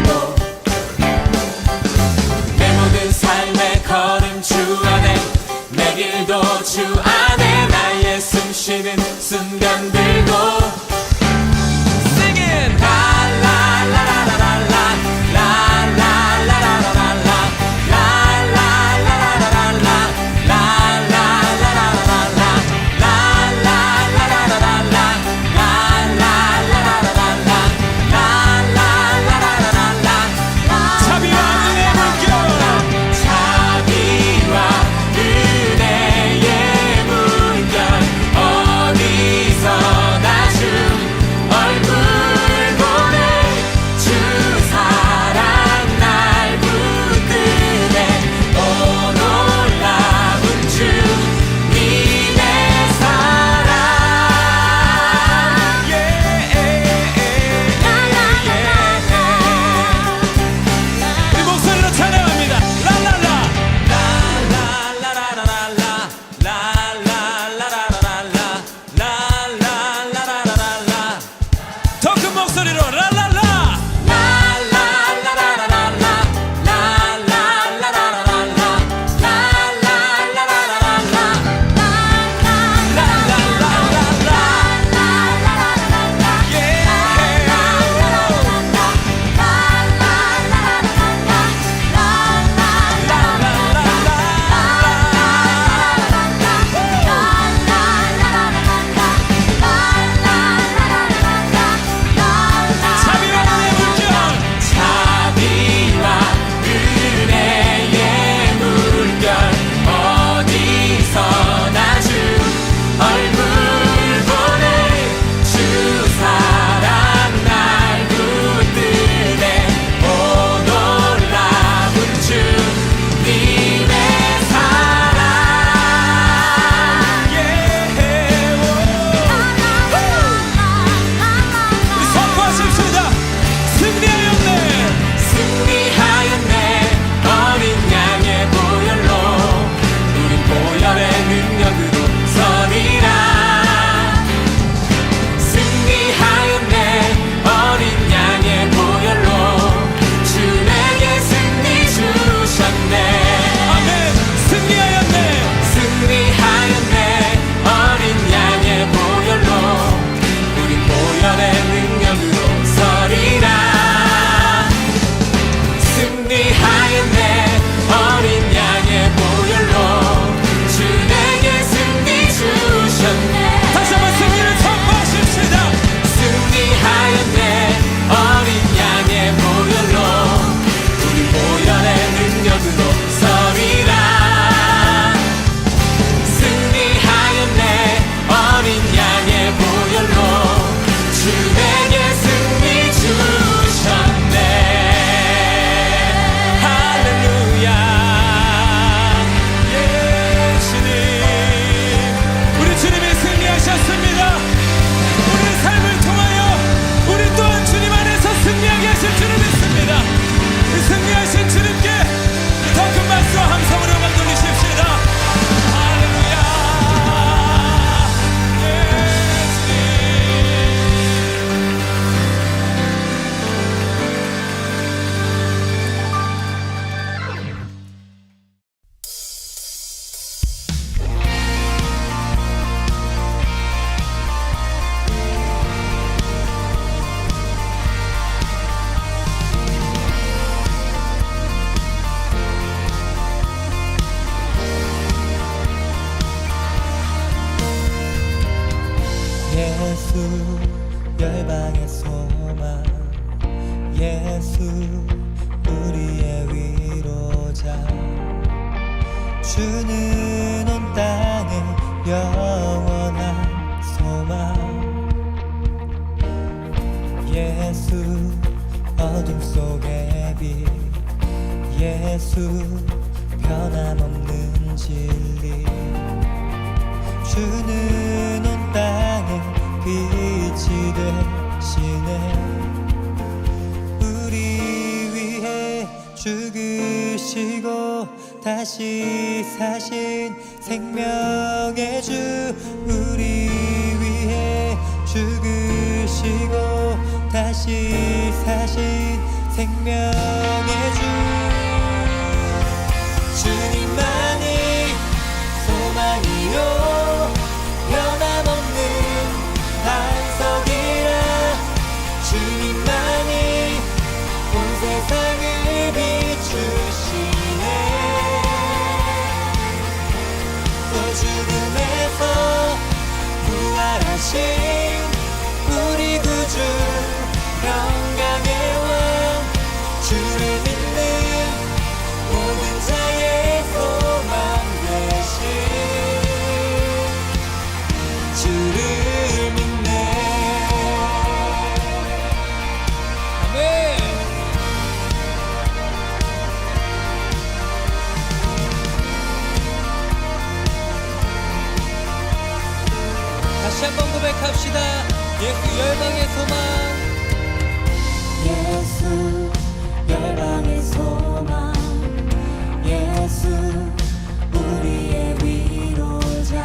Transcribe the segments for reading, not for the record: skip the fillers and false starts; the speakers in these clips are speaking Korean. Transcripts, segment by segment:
주시고 내 모든 삶의 걸음 주 안에 내 길도 주 안에 나의 숨쉬는 순간들도 열방의 소망 예수 우리의 위로자 주는 온 땅의 영원한 소망 예수 어둠 속의 빛 예수 변함없는 진리 주는 온 땅의 빛이 되시네 우리 위해 죽으시고 다시 사신 생명의 주 우리 위해 죽으시고 다시 사신 생명의 주 주님만이 소망이요 변함없는 반석이라 주님만이 온 세상을 비추시네 또 죽음에서 부활하신 우리 구주 영광의 왕 주를 믿는 모든 자의 소망 되신 주를 믿네 아멘 다시 한번 고백합시다 예수 열방의 소망 예수 열방의 소망 예수 우리의 위로자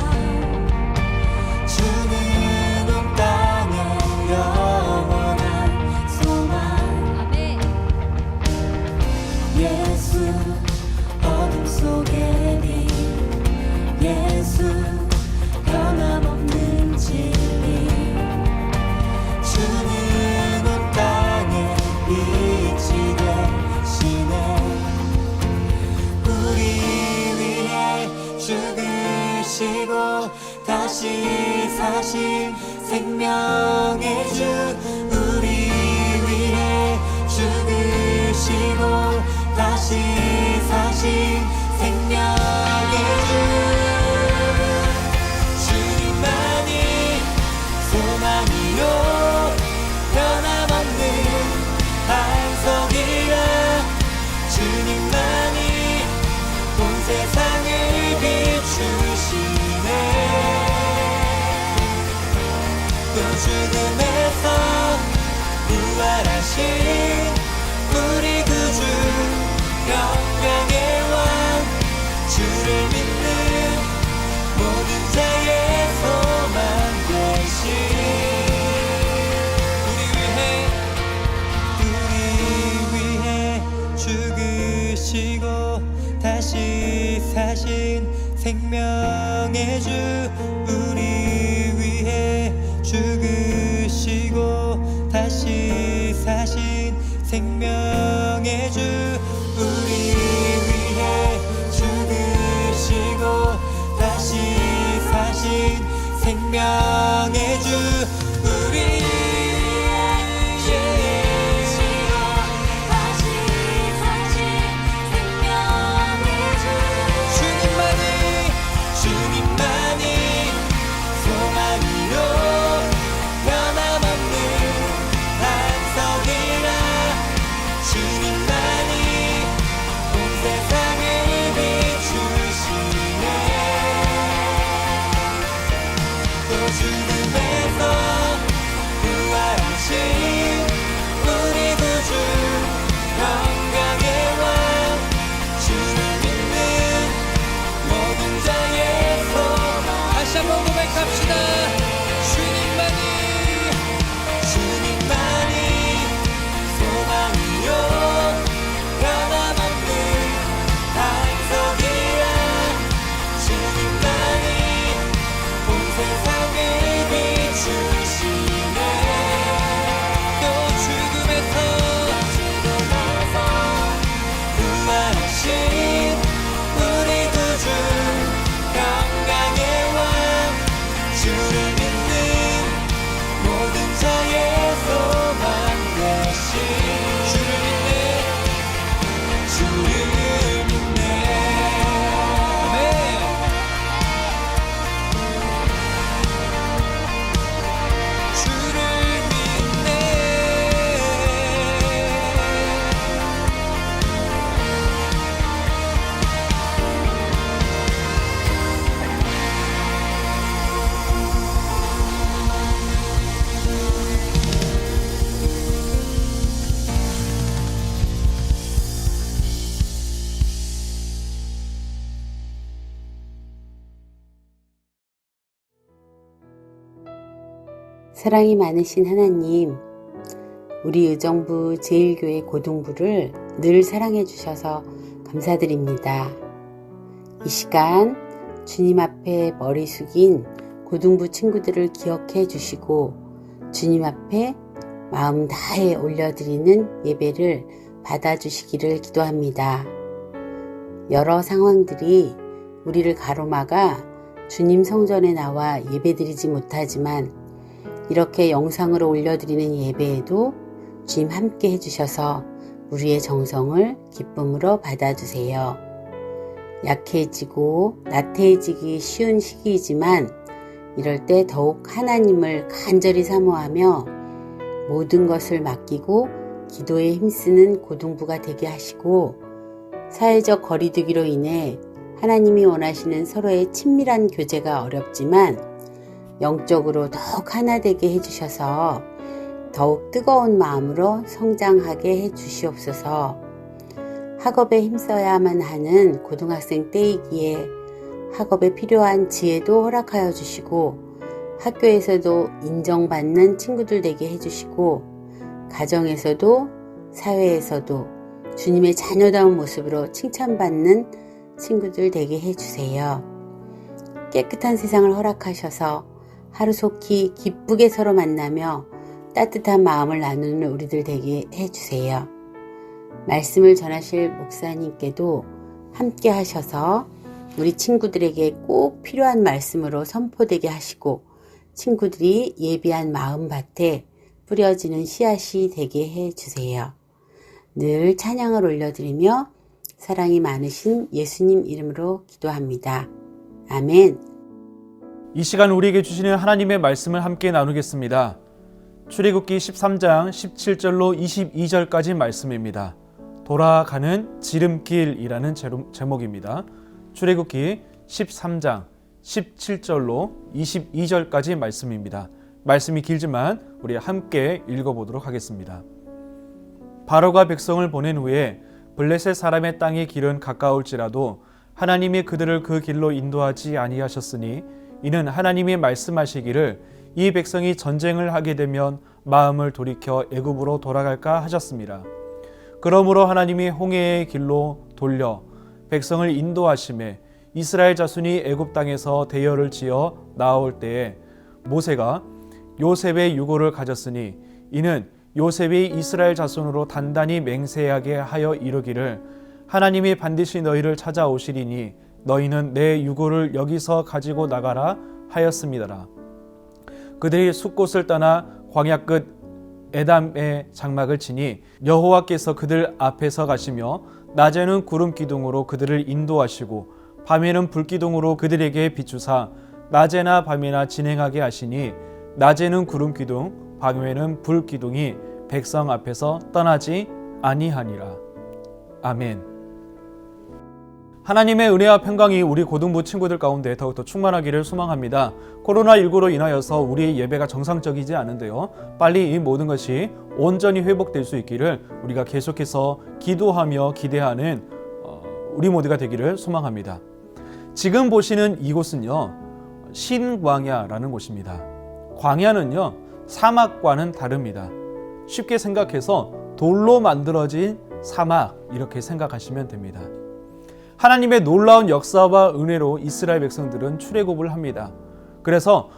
주는 온 땅의 영원한 소망 예수 어둠 속의 빛 예수 변함없는 진리 주는 온 땅의 빛이 되시네 우리 위해 죽으시고 다시 사신 생명의 주 우리 위해 죽으시고 다시 사신 생명의 주 주님만이 소망이요 변함없는 반석이라 주님만이 온 세상을 비추시네 또 죽음에서 부활하신 우리 구주 영광의 왕 주를 믿는 모든 자의 소망 되신 우리 위해 죽으시고 다시 사신 생명의 주 우리 위해 죽으시고 다시 사신 생명의 주 우리 위해 죽으시고 다시 사신 생명의 주 우리 주님만이 소망이요 변함없는 반석이라 주님만이 온 세상을 비추시네 또 죽음에서 부활하신 우리 구주 영광의 왕 주를 믿는 모든 자의 소망 다시 한번 고백합시다 주님만이 소망이요 변함없는 반석이라 주님만이 온 세상을 비추시네 또 죽음에서 부활하신 우리 구주 영광의 왕 주를 믿는 모든 자의 소망 되신 주를 믿네 아멘 주를 믿네 사랑이 많으신 하나님, 우리 의정부 제1교회 고등부를 늘 사랑해 주셔서 감사드립니다. 이 시간 주님 앞에 머리 숙인 고등부 친구들을 기억해 주시고 주님 앞에 마음 다해 올려드리는 예배를 받아주시기를 기도합니다. 여러 상황들이 우리를 가로막아 주님 성전에 나와 예배드리지 못하지만 이렇게 영상으로 올려드리는 예배에도 주님 함께 해주셔서 우리의 정성을 기쁨으로 받아주세요. 약해지고 나태해지기 쉬운 시기이지만 이럴 때 더욱 하나님을 간절히 사모하며 모든 것을 맡기고 기도에 힘쓰는 고등부가 되게 하시고 사회적 거리두기로 인해 하나님이 원하시는 서로의 친밀한 교제가 어렵지만 영적으로 더욱 하나 되게 해주셔서 더욱 뜨거운 마음으로 성장하게 해주시옵소서. 학업에 힘써야만 하는 고등학생 때이기에 학업에 필요한 지혜도 허락하여 주시고 학교에서도 인정받는 친구들 되게 해주시고 가정에서도 사회에서도 주님의 자녀다운 모습으로 칭찬받는 친구들 되게 해주세요. 깨끗한 세상을 허락하셔서 하루속히 기쁘게 서로 만나며 따뜻한 마음을 나누는 우리들 되게 해주세요. 말씀을 전하실 목사님께도 함께 하셔서 우리 친구들에게 꼭 필요한 말씀으로 선포되게 하시고 친구들이 예비한 마음밭에 뿌려지는 씨앗이 되게 해주세요. 늘 찬양을 올려드리며 사랑이 많으신 예수님 이름으로 기도합니다. 아멘. 이 시간 우리에게 주시는 하나님의 말씀을 함께 나누겠습니다. 출애굽기 13장 17절로 22절까지 말씀입니다. 돌아가는 지름길이라는 제목입니다. 출애굽기 13장 17절로 22절까지 말씀입니다. 말씀이 길지만 우리 함께 읽어보도록 하겠습니다. 바로가 백성을 보낸 후에 블레셋 사람의 땅의 길은 가까울지라도 하나님이 그들을 그 길로 인도하지 아니하셨으니 이는 하나님이 말씀하시기를 이 백성이 전쟁을 하게 되면 마음을 돌이켜 애굽으로 돌아갈까 하셨습니다. 그러므로 하나님이 홍해의 길로 돌려 백성을 인도하심에 이스라엘 자손이 애굽 땅에서 대열을 지어 나올 때에 모세가 요셉의 유고를 가졌으니 이는 요셉이 이스라엘 자손으로 단단히 맹세하게 하여 이르기를 하나님이 반드시 너희를 찾아오시리니 너희는 내 유고를 여기서 가지고 나가라 하였습니다라. 그들이 숫곳을 떠나 광야 끝 에담의 장막을 치니 여호와께서 그들 앞에서 가시며 낮에는 구름 기둥으로 그들을 인도하시고 밤에는 불 기둥으로 그들에게 비추사 낮에나 밤에나 진행하게 하시니 낮에는 구름 기둥 밤에는 불 기둥이 백성 앞에서 떠나지 아니하니라. 아멘. 하나님의 은혜와 평강이 우리 고등부 친구들 가운데 더욱더 충만하기를 소망합니다. 코로나19로 인하여서 우리의 예배가 정상적이지 않은데요. 빨리 이 모든 것이 온전히 회복될 수 있기를 우리가 계속해서 기도하며 기대하는 우리 모두가 되기를 소망합니다. 지금 보시는 이곳은요, 신광야라는 곳입니다. 광야는요, 사막과는 다릅니다. 쉽게 생각해서 돌로 만들어진 사막 이렇게 생각하시면 됩니다. 하나님의 놀라운 역사와 은혜로 이스라엘 백성들은 출애굽을 합니다. 그래서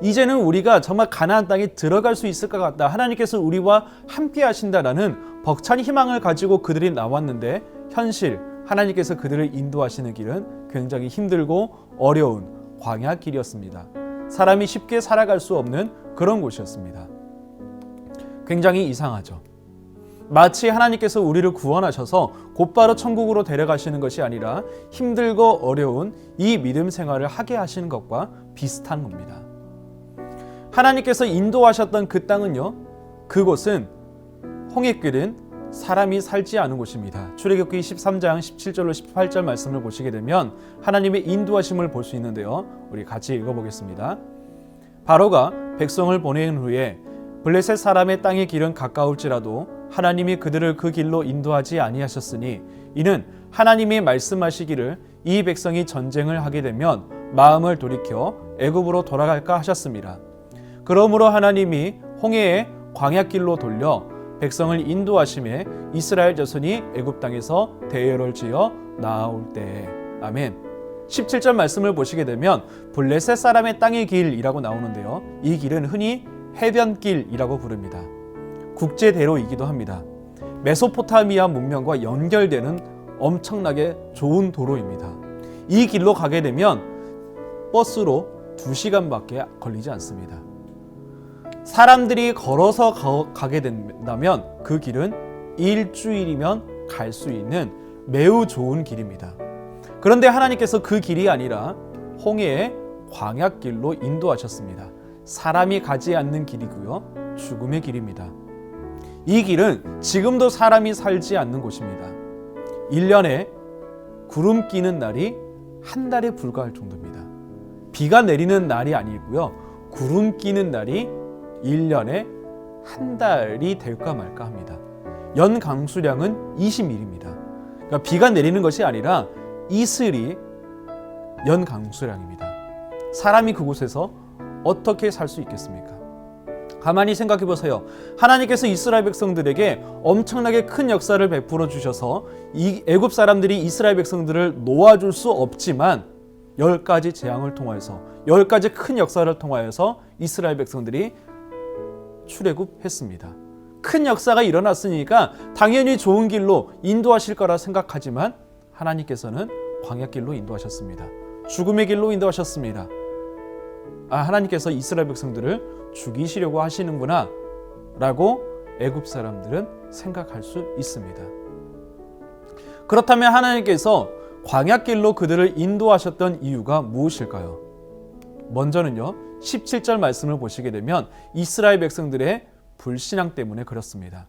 이제는 우리가 정말 가나안 땅에 들어갈 수 있을 것 같다. 하나님께서 우리와 함께 하신다라는 벅찬 희망을 가지고 그들이 나왔는데 현실 하나님께서 그들을 인도하시는 길은 굉장히 힘들고 어려운 광야 길이었습니다. 사람이 쉽게 살아갈 수 없는 그런 곳이었습니다. 굉장히 이상하죠. 마치 하나님께서 우리를 구원하셔서 곧바로 천국으로 데려가시는 것이 아니라 힘들고 어려운 이 믿음 생활을 하게 하시는 것과 비슷한 겁니다. 하나님께서 인도하셨던 그 땅은요, 그곳은 홍해길은 사람이 살지 않은 곳입니다. 출애굽기 13장 17절로 18절 말씀을 보시게 되면 하나님의 인도하심을 볼 수 있는데요. 우리 같이 읽어보겠습니다. 바로가 백성을 보낸 후에 블레셋 사람의 땅의 길은 가까울지라도 하나님이 그들을 그 길로 인도하지 아니하셨으니 이는 하나님이 말씀하시기를 이 백성이 전쟁을 하게 되면 마음을 돌이켜 애굽으로 돌아갈까 하셨습니다. 그러므로 하나님이 홍해의 광야길로 돌려 백성을 인도하심에 이스라엘 자손이 애굽 땅에서 대열을 지어 나아올 때. 아멘. 17절 말씀을 보시게 되면 블레셋 사람의 땅의 길이라고 나오는데요. 이 길은 흔히 해변길이라고 부릅니다. 국제대로이기도 합니다. 메소포타미아 문명과 연결되는 엄청나게 좋은 도로입니다. 이 길로 가게 되면 버스로 2시간밖에 걸리지 않습니다. 사람들이 걸어서 가게 된다면 그 길은 일주일이면 갈 수 있는 매우 좋은 길입니다. 그런데 하나님께서 그 길이 아니라 홍해의 광야길로 인도하셨습니다. 사람이 가지 않는 길이고요. 죽음의 길입니다. 이 길은 지금도 사람이 살지 않는 곳입니다. 1년에 구름 끼는 날이 한 달에 불과할 정도입니다. 비가 내리는 날이 아니고요. 구름 끼는 날이 1년에 한 달이 될까 말까 합니다. 연 강수량은 20mm입니다. 그러니까 비가 내리는 것이 아니라 이슬이 연 강수량입니다. 사람이 그곳에서 어떻게 살 수 있겠습니까? 가만히 생각해 보세요. 하나님께서 이스라엘 백성들에게 엄청나게 큰 역사를 베풀어 주셔서 이 애굽 사람들이 이스라엘 백성들을 놓아줄 수 없지만 10가지 재앙을 통하여서 10가지 큰 역사를 통하여서 이스라엘 백성들이 출애굽했습니다. 큰 역사가 일어났으니까 당연히 좋은 길로 인도하실 거라 생각하지만 하나님께서는 광야길로 인도하셨습니다. 죽음의 길로 인도하셨습니다. 하나님께서 이스라엘 백성들을 죽이시려고 하시는구나 라고 애굽 사람들은 생각할 수 있습니다. 그렇다면 하나님께서 광야길로 그들을 인도하셨던 이유가 무엇일까요? 먼저는요, 17절 말씀을 보시게 되면 이스라엘 백성들의 불신앙 때문에 그렇습니다.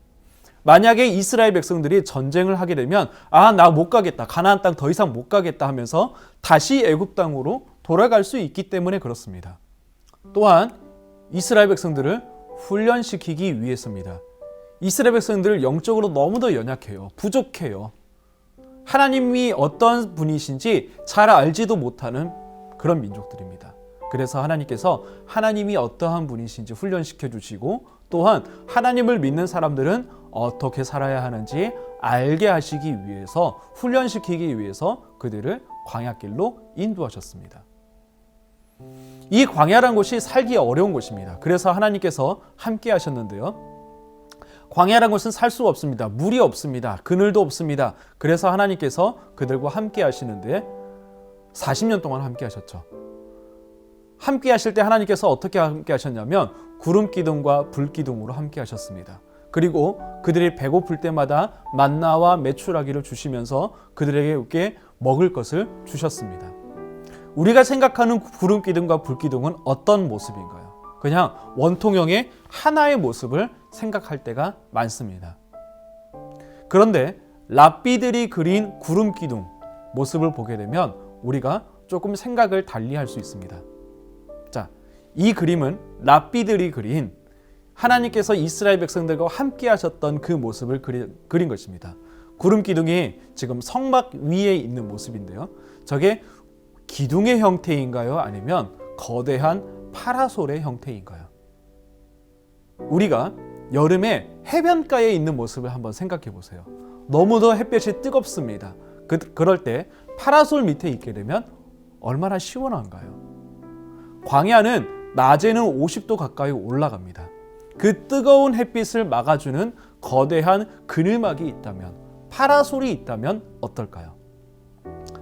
만약에 이스라엘 백성들이 전쟁을 하게 되면 나 못 가겠다, 가나안 땅 더 이상 못 가겠다 하면서 다시 애굽 땅으로 돌아갈 수 있기 때문에 그렇습니다. 또한 이스라엘 백성들을 훈련시키기 위해서입니다. 이스라엘 백성들을 영적으로 너무도 연약해요. 부족해요. 하나님이 어떤 분이신지 잘 알지도 못하는 그런 민족들입니다. 그래서 하나님께서 하나님이 어떠한 분이신지 훈련시켜 주시고 또한 하나님을 믿는 사람들은 어떻게 살아야 하는지 알게 하시기 위해서 훈련시키기 위해서 그들을 광야길로 인도하셨습니다. 이 광야란 곳이 살기 어려운 곳입니다. 그래서 하나님께서 함께 하셨는데요. 광야란 곳은 살 수 없습니다. 물이 없습니다. 그늘도 없습니다. 그래서 하나님께서 그들과 함께 하시는데 40년 동안 함께 하셨죠. 함께 하실 때 하나님께서 어떻게 함께 하셨냐면 구름 기둥과 불 기둥으로 함께 하셨습니다. 그리고 그들이 배고플 때마다 만나와 메추라기를 주시면서 그들에게 먹을 것을 주셨습니다. 우리가 생각하는 구름 기둥과 불 기둥은 어떤 모습인가요? 그냥 원통형의 하나의 모습을 생각할 때가 많습니다. 그런데 랍비들이 그린 구름 기둥 모습을 보게 되면 우리가 조금 생각을 달리할 수 있습니다. 자, 이 그림은 랍비들이 그린 하나님께서 이스라엘 백성들과 함께 하셨던 그 모습을 그린 것입니다. 구름 기둥이 지금 성막 위에 있는 모습인데요. 저게 기둥의 형태인가요? 아니면 거대한 파라솔의 형태인가요? 우리가 여름에 해변가에 있는 모습을 한번 생각해 보세요. 너무도 햇볕이 뜨겁습니다. 그럴 때 파라솔 밑에 있게 되면 얼마나 시원한가요? 광야는 낮에는 50도 가까이 올라갑니다. 그 뜨거운 햇빛을 막아주는 거대한 그늘막이 있다면, 파라솔이 있다면 어떨까요?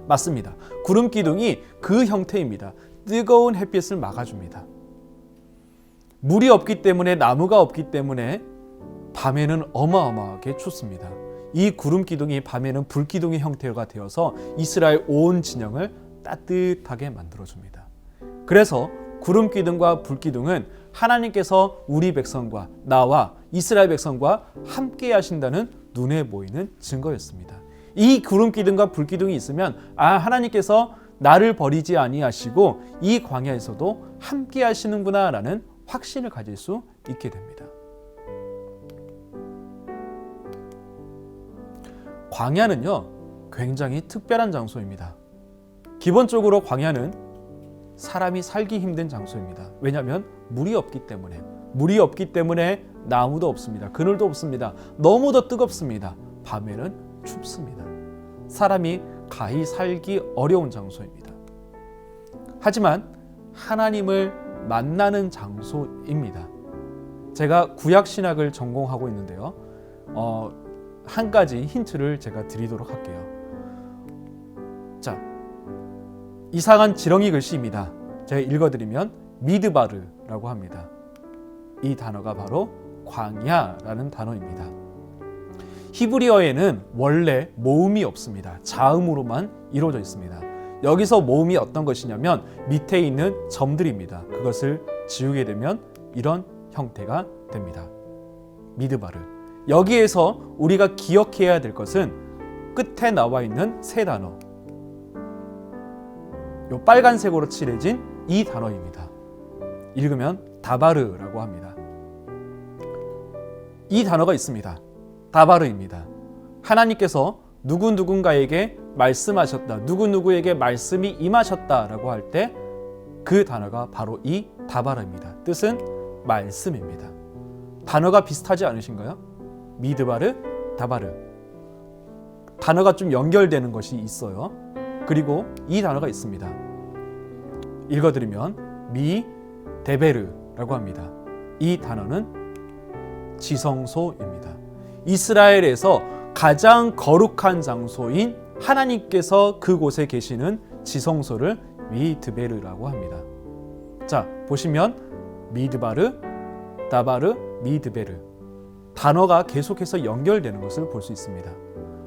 맞습니다. 구름 기둥이 그 형태입니다. 뜨거운 햇빛을 막아줍니다. 물이 없기 때문에, 나무가 없기 때문에 밤에는 어마어마하게 춥습니다. 이 구름 기둥이 밤에는 불 기둥의 형태가 되어서 이스라엘 온 진영을 따뜻하게 만들어줍니다. 그래서 구름 기둥과 불 기둥은 하나님께서 우리 백성과 나와 이스라엘 백성과 함께 하신다는 눈에 보이는 증거였습니다. 이 구름 기둥과 불 기둥이 있으면 하나님께서 나를 버리지 아니하시고 이 광야에서도 함께 하시는구나라는 확신을 가질 수 있게 됩니다. 광야는요, 굉장히 특별한 장소입니다. 기본적으로 광야는 사람이 살기 힘든 장소입니다. 왜냐하면 물이 없기 때문에, 물이 없기 때문에 나무도 없습니다. 그늘도 없습니다. 너무도 뜨겁습니다. 밤에는 춥습니다. 사람이 가히 살기 어려운 장소입니다. 하지만 하나님을 만나는 장소입니다. 제가 구약신학을 전공하고 있는데요. 한 가지 힌트를 제가 드리도록 할게요. 자, 이상한 지렁이 글씨입니다. 제가 읽어드리면 미드바르라고 합니다. 이 단어가 바로 광야라는 단어입니다. 히브리어에는 원래 모음이 없습니다. 자음으로만 이루어져 있습니다. 여기서 모음이 어떤 것이냐면 밑에 있는 점들입니다. 그것을 지우게 되면 이런 형태가 됩니다. 미드바르. 여기에서 우리가 기억해야 될 것은 끝에 나와 있는 세 단어. 요 빨간색으로 칠해진 이 단어입니다. 읽으면 다바르라고 합니다. 이 단어가 있습니다. 다바르입니다. 하나님께서 누군가에게 말씀하셨다, 누구에게 말씀이 임하셨다라고 할 때 그 단어가 바로 이 다바르입니다. 뜻은 말씀입니다. 단어가 비슷하지 않으신가요? 미드바르, 다바르. 단어가 좀 연결되는 것이 있어요. 그리고 이 단어가 있습니다. 읽어드리면 미데베르라고 합니다. 이 단어는 지성소입니다. 이스라엘에서 가장 거룩한 장소인 하나님께서 그곳에 계시는 지성소를 미드베르라고 합니다. 자, 보시면 미드바르, 다바르, 미드베르 단어가 계속해서 연결되는 것을 볼 수 있습니다.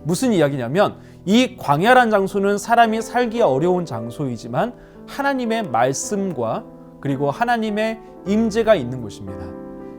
무슨 이야기냐면 이 광야란 장소는 사람이 살기 어려운 장소이지만 하나님의 말씀과 그리고 하나님의 임재가 있는 곳입니다.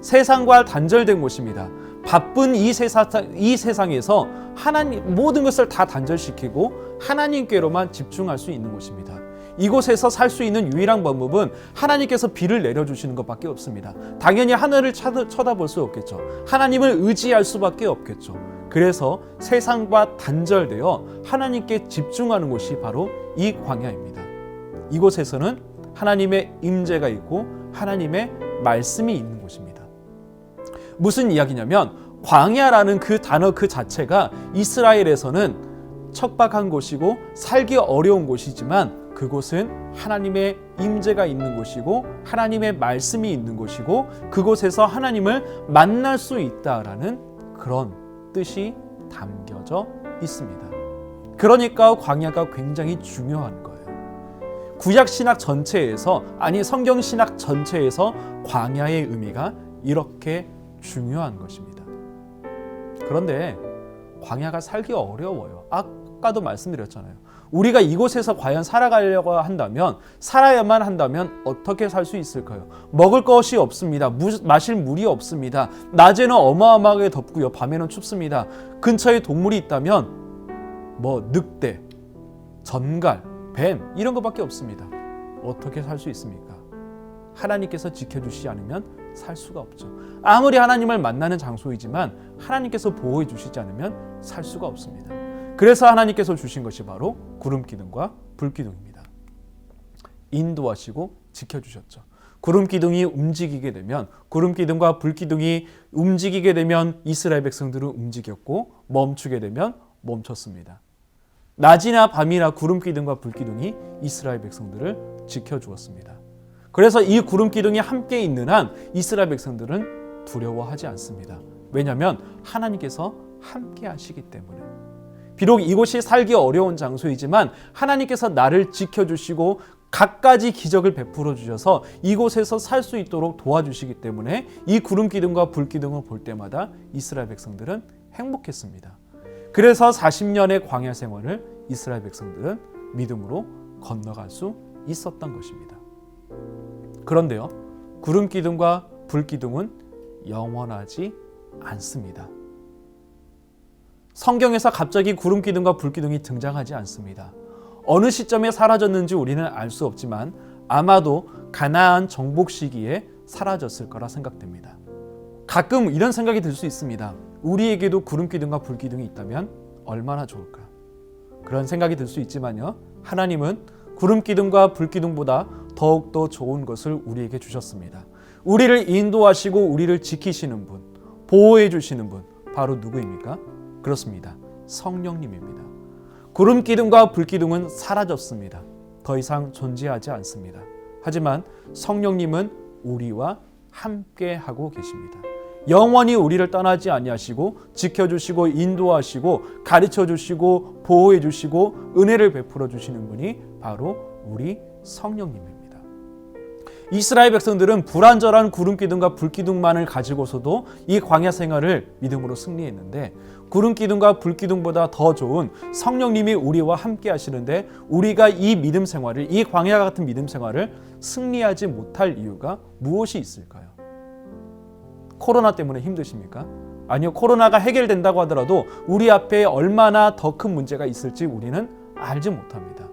세상과 단절된 곳입니다. 바쁜 이 세상에서 하나님 모든 것을 다 단절시키고 하나님께로만 집중할 수 있는 곳입니다. 이곳에서 살 수 있는 유일한 방법은 하나님께서 비를 내려주시는 것밖에 없습니다. 당연히 하늘을 쳐다볼 수 없겠죠. 하나님을 의지할 수밖에 없겠죠. 그래서 세상과 단절되어 하나님께 집중하는 곳이 바로 이 광야입니다. 이곳에서는 하나님의 임재가 있고 하나님의 말씀이 있는 곳입니다. 무슨 이야기냐면 광야라는 그 단어 그 자체가 이스라엘에서는 척박한 곳이고 살기 어려운 곳이지만 그곳은 하나님의 임재가 있는 곳이고 하나님의 말씀이 있는 곳이고 그곳에서 하나님을 만날 수 있다라는 그런 뜻이 담겨져 있습니다. 그러니까 광야가 굉장히 중요한 거예요. 구약신학 전체에서 성경신학 전체에서 광야의 의미가 이렇게 중요한 것입니다. 그런데 광야가 살기 어려워요. 아까도 말씀드렸잖아요. 우리가 이곳에서 과연 살아야만 한다면 어떻게 살 수 있을까요? 먹을 것이 없습니다. 마실 물이 없습니다. 낮에는 어마어마하게 덥고요. 밤에는 춥습니다. 근처에 동물이 있다면 늑대, 전갈, 뱀 이런 것밖에 없습니다. 어떻게 살 수 있습니까? 하나님께서 지켜주시지 않으면 살 수가 없죠. 아무리 하나님을 만나는 장소이지만 하나님께서 보호해 주시지 않으면 살 수가 없습니다. 그래서 하나님께서 주신 것이 바로 구름기둥과 불기둥입니다. 인도하시고 지켜주셨죠. 구름기둥이 움직이게 되면 구름기둥과 불기둥이 움직이게 되면 이스라엘 백성들은 움직였고 멈추게 되면 멈췄습니다. 낮이나 밤이나 구름기둥과 불기둥이 이스라엘 백성들을 지켜주었습니다. 그래서 이 구름기둥이 함께 있는 한 이스라엘 백성들은 두려워하지 않습니다. 왜냐하면 하나님께서 함께 하시기 때문에. 비록 이곳이 살기 어려운 장소이지만 하나님께서 나를 지켜주시고 갖가지 기적을 베풀어 주셔서 이곳에서 살 수 있도록 도와주시기 때문에 이 구름기둥과 불기둥을 볼 때마다 이스라엘 백성들은 행복했습니다. 그래서 40년의 광야 생활을 이스라엘 백성들은 믿음으로 건너갈 수 있었던 것입니다. 그런데요, 구름기둥과 불기둥은 영원하지 않습니다. 성경에서 갑자기 구름기둥과 불기둥이 등장하지 않습니다. 어느 시점에 사라졌는지 우리는 알 수 없지만 아마도 가나안 정복 시기에 사라졌을 거라 생각됩니다. 가끔 이런 생각이 들 수 있습니다. 우리에게도 구름기둥과 불기둥이 있다면 얼마나 좋을까? 그런 생각이 들 수 있지만요, 하나님은 구름기둥과 불기둥보다 더욱더 좋은 것을 우리에게 주셨습니다. 우리를 인도하시고 우리를 지키시는 분, 보호해 주시는 분, 바로 누구입니까? 그렇습니다. 성령님입니다. 구름 기둥과 불 기둥은 사라졌습니다. 더 이상 존재하지 않습니다. 하지만 성령님은 우리와 함께 하고 계십니다. 영원히 우리를 떠나지 아니하시고 지켜주시고 인도하시고 가르쳐주시고 보호해주시고 은혜를 베풀어 주시는 분이 바로 우리 성령님입니다. 이스라엘 백성들은 불완전한 구름기둥과 불기둥만을 가지고서도 이 광야 생활을 믿음으로 승리했는데, 구름기둥과 불기둥보다 더 좋은 성령님이 우리와 함께 하시는데 우리가 이 믿음 생활을, 이 광야 같은 믿음 생활을 승리하지 못할 이유가 무엇이 있을까요? 코로나 때문에 힘드십니까? 아니요, 코로나가 해결된다고 하더라도 우리 앞에 얼마나 더 큰 문제가 있을지 우리는 알지 못합니다.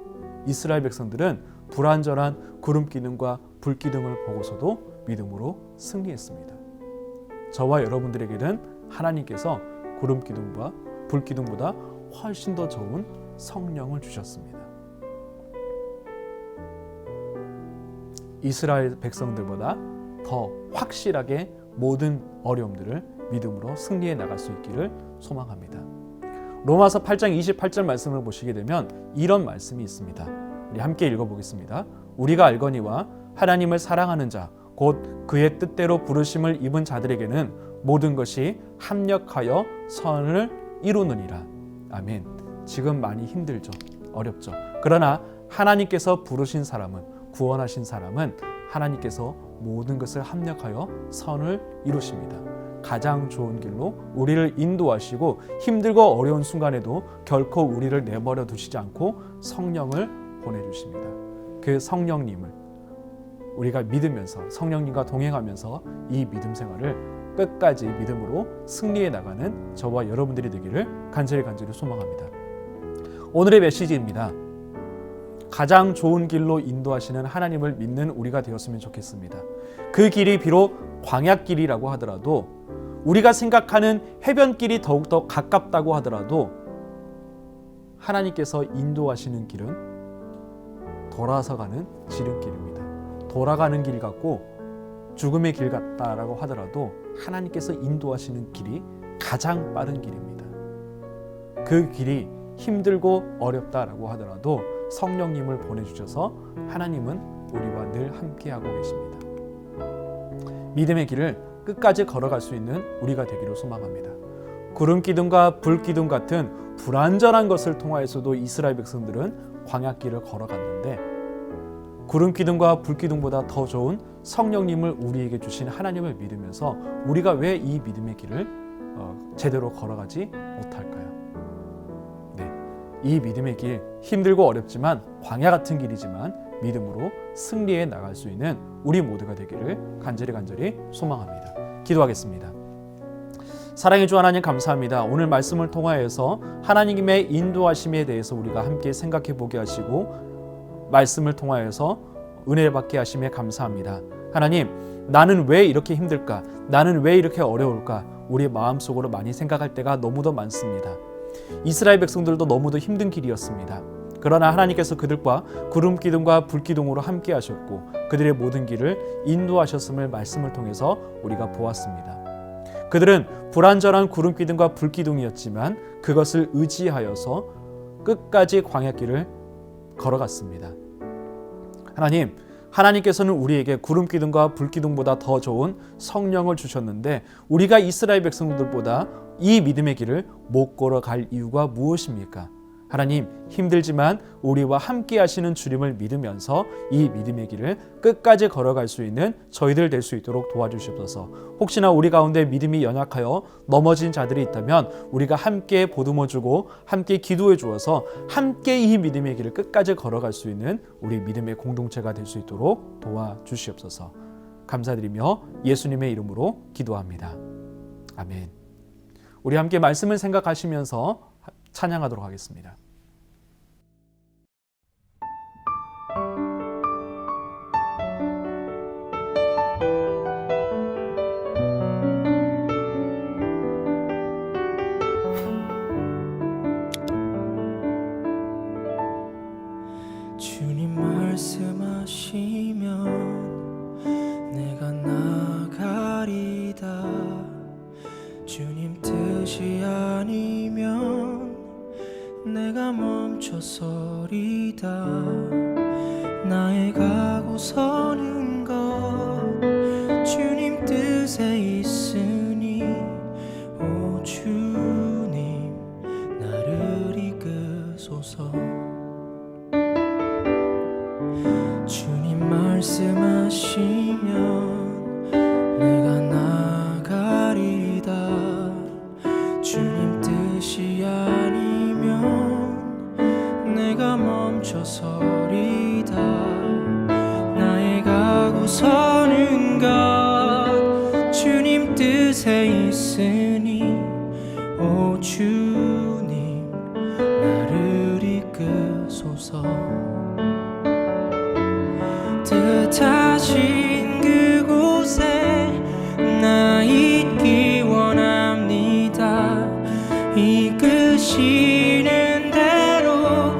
이스라엘 백성들은 불완전한 구름기둥과 불기둥을 보고서도 믿음으로 승리했습니다. 저와 여러분들에게는 하나님께서 구름기둥과 불기둥보다 훨씬 더 좋은 성령을 주셨습니다. 이스라엘 백성들보다 더 확실하게 모든 어려움들을 믿음으로 승리해 나갈 수 있기를 소망합니다. 로마서 8장 28절 말씀을 보시게 되면 이런 말씀이 있습니다. 우리 함께 읽어보겠습니다. 우리가 알거니와 하나님을 사랑하는 자, 곧 그의 뜻대로 부르심을 입은 자들에게는 모든 것이 합력하여 선을 이루느니라. 아멘. 지금 많이 힘들죠. 어렵죠. 그러나 하나님께서 부르신 사람은, 구원하신 사람은 하나님께서 모든 것을 합력하여 선을 이루십니다. 가장 좋은 길로 우리를 인도하시고 힘들고 어려운 순간에도 결코 우리를 내버려 두시지 않고 성령을 보내주십니다. 그 성령님을 우리가 믿으면서, 성령님과 동행하면서 이 믿음 생활을 끝까지 믿음으로 승리해 나가는 저와 여러분들이 되기를 간절히 소망합니다. 오늘의 메시지입니다. 가장 좋은 길로 인도하시는 하나님을 믿는 우리가 되었으면 좋겠습니다. 그 길이 비록 광야길이라고 하더라도, 우리가 생각하는 해변길이 더욱더 가깝다고 하더라도 하나님께서 인도하시는 길은 돌아서 가는 지름길입니다. 돌아가는 길 같고 죽음의 길 같다라고 하더라도 하나님께서 인도하시는 길이 가장 빠른 길입니다. 그 길이 힘들고 어렵다라고 하더라도 성령님을 보내주셔서 하나님은 우리와 늘 함께하고 계십니다. 믿음의 길을 끝까지 걸어갈 수 있는 우리가 되기를 소망합니다. 구름기둥과 불기둥 같은 불완전한 것을 통하여서도 이스라엘 백성들은 광야길을 걸어갔는데, 구름기둥과 불기둥보다 더 좋은 성령님을 우리에게 주신 하나님을 믿으면서 우리가 왜 이 믿음의 길을 제대로 걸어가지 못할까요? 네, 이 믿음의 길, 힘들고 어렵지만 광야 같은 길이지만 믿음으로 승리해 나갈 수 있는 우리 모두가 되기를 간절히 소망합니다. 기도하겠습니다. 사랑의 주 하나님, 감사합니다. 오늘 말씀을 통하여서 하나님의 인도하심에 대해서 우리가 함께 생각해 보게 하시고 말씀을 통하여서 은혜를 받게 하심에 감사합니다. 하나님, 나는 왜 이렇게 힘들까? 나는 왜 이렇게 어려울까? 우리 마음속으로 많이 생각할 때가 너무도 많습니다. 이스라엘 백성들도 너무도 힘든 길이었습니다. 그러나 하나님께서 그들과 구름기둥과 불기둥으로 함께 하셨고 그들의 모든 길을 인도하셨음을 말씀을 통해서 우리가 보았습니다. 그들은 불완전한 구름기둥과 불기둥이었지만 그것을 의지하여서 끝까지 광야길을 걸어갔습니다. 하나님께서는 우리에게 구름기둥과 불기둥보다 더 좋은 성령을 주셨는데 우리가 이스라엘 백성들보다 이 믿음의 길을 못 걸어갈 이유가 무엇입니까? 하나님, 힘들지만 우리와 함께 하시는 주님을 믿으면서 이 믿음의 길을 끝까지 걸어갈 수 있는 저희들 될 수 있도록 도와주시옵소서. 혹시나 우리 가운데 믿음이 연약하여 넘어진 자들이 있다면 우리가 함께 보듬어주고 함께 기도해 주어서 함께 이 믿음의 길을 끝까지 걸어갈 수 있는 우리 믿음의 공동체가 될 수 있도록 도와주시옵소서. 감사드리며 예수님의 이름으로 기도합니다. 아멘. 우리 함께 말씀을 생각하시면서 찬양하도록 하겠습니다. 주님 말씀하시면 내가 내가 멈춰서리다. 나의 가고 서는 것 주님 뜻에 있으니 오 주님 나를 이끄소서. 주님 말씀하시면 내가 나가리다. 주님 뜻이 아니면 내가 멈춰서리다. 나의 가고 서는 것 주님 뜻에 있으니 오 주님 나를 이끄소서. 뜻하신 그곳에 나 있기 원합니다. 이끄시는 대로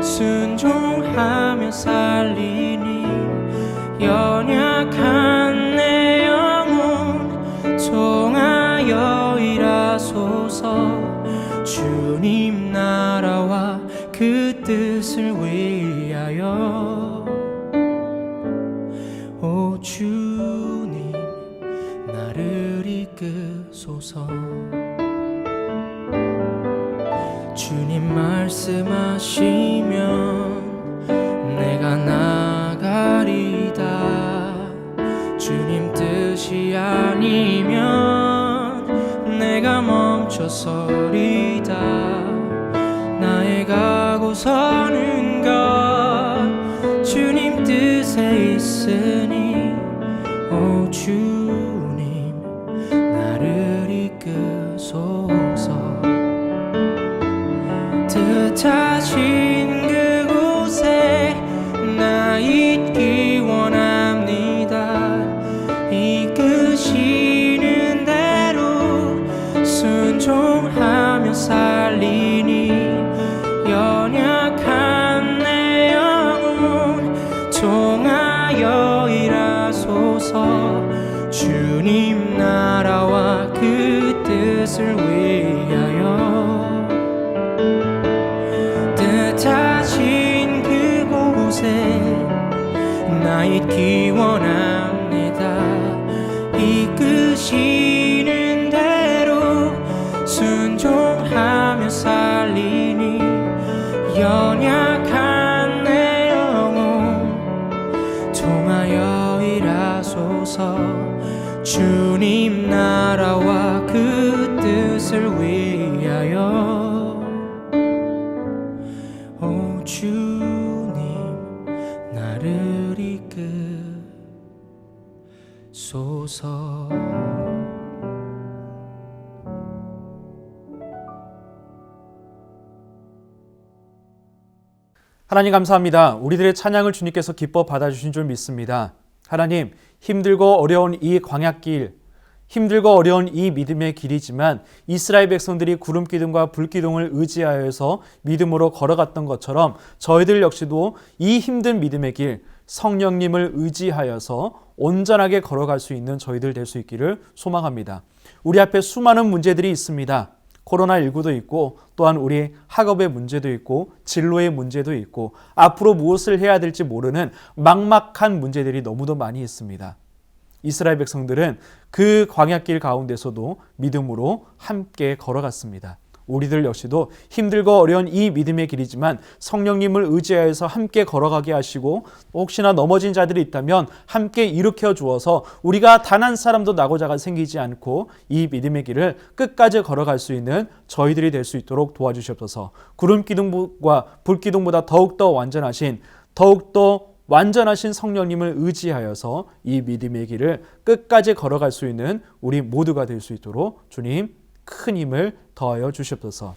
순종하며 살리니 연약한 내 영혼 통하여 일하소서. 주님 나라와 그 뜻을 위하여 오 주님 나를 이끄소서. 주님 말씀하시면 내가 나가리다. 주님 뜻이 아니면 내가 멈춰서리다. 나의 가고 서는 것 주님 뜻에 있으니 오 주님 나를 이끄소서. 뜻하신 그곳에 나 있기 원합니다. 이끄시는 대로 순종하며 살리니 연약한 내 영혼 통하여 일하소서. 주님 나라와 그 뜻을 위하여 뜻하신 그곳에 나 있기 원합니다. 이끄시는 대로 순종하며 살리니 연약한 내 영혼 통하여 일하소서. 주님 나라와 그 뜻을 위하여 오 주님 나를 이끄소서. 하나님 감사합니다. 우리들의 찬양을 주님께서 기뻐 받아주신 줄 믿습니다. 하나님, 힘들고 어려운 이 광야길, 힘들고 어려운 이 믿음의 길이지만 이스라엘 백성들이 구름기둥과 불기둥을 의지하여서 믿음으로 걸어갔던 것처럼 저희들 역시도 이 힘든 믿음의 길, 성령님을 의지하여서 온전하게 걸어갈 수 있는 저희들 될 수 있기를 소망합니다. 우리 앞에 수많은 문제들이 있습니다. 코로나19도 있고 또한 우리 학업의 문제도 있고 진로의 문제도 있고 앞으로 무엇을 해야 될지 모르는 막막한 문제들이 너무도 많이 있습니다. 이스라엘 백성들은 그 광야길 가운데서도 믿음으로 함께 걸어갔습니다. 우리들 역시도 힘들고 어려운 이 믿음의 길이지만 성령님을 의지하여서 함께 걸어가게 하시고 혹시나 넘어진 자들이 있다면 함께 일으켜 주어서 우리가 단 한 사람도 나고자가 생기지 않고 이 믿음의 길을 끝까지 걸어갈 수 있는 저희들이 될 수 있도록 도와주시옵소서. 구름기둥과 불기둥보다 더욱더 완전하신 성령님을 의지하여서 이 믿음의 길을 끝까지 걸어갈 수 있는 우리 모두가 될 수 있도록 주님 큰 힘을 더하여 주시옵소서.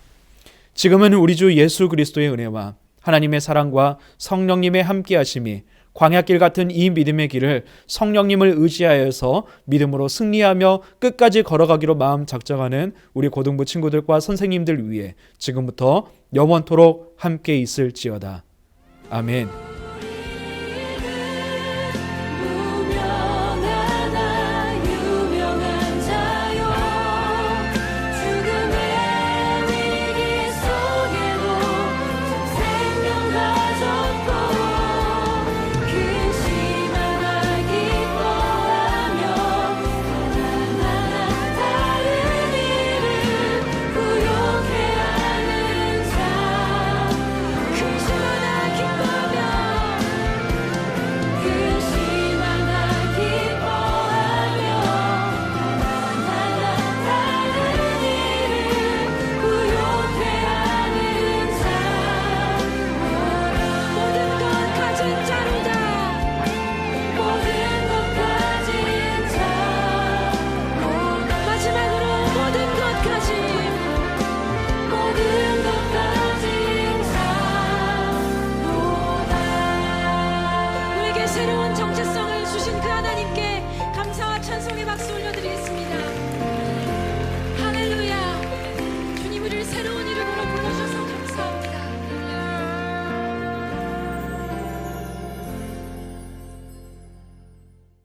지금은 우리 주 예수 그리스도의 은혜와 하나님의 사랑과 성령님의 함께하심이 광야길 같은 이 믿음의 길을 성령님을 의지하여서 믿음으로 승리하며 끝까지 걸어가기로 마음 작정하는 우리 고등부 친구들과 선생님들 위해 지금부터 영원토록 함께 있을지어다. 아멘.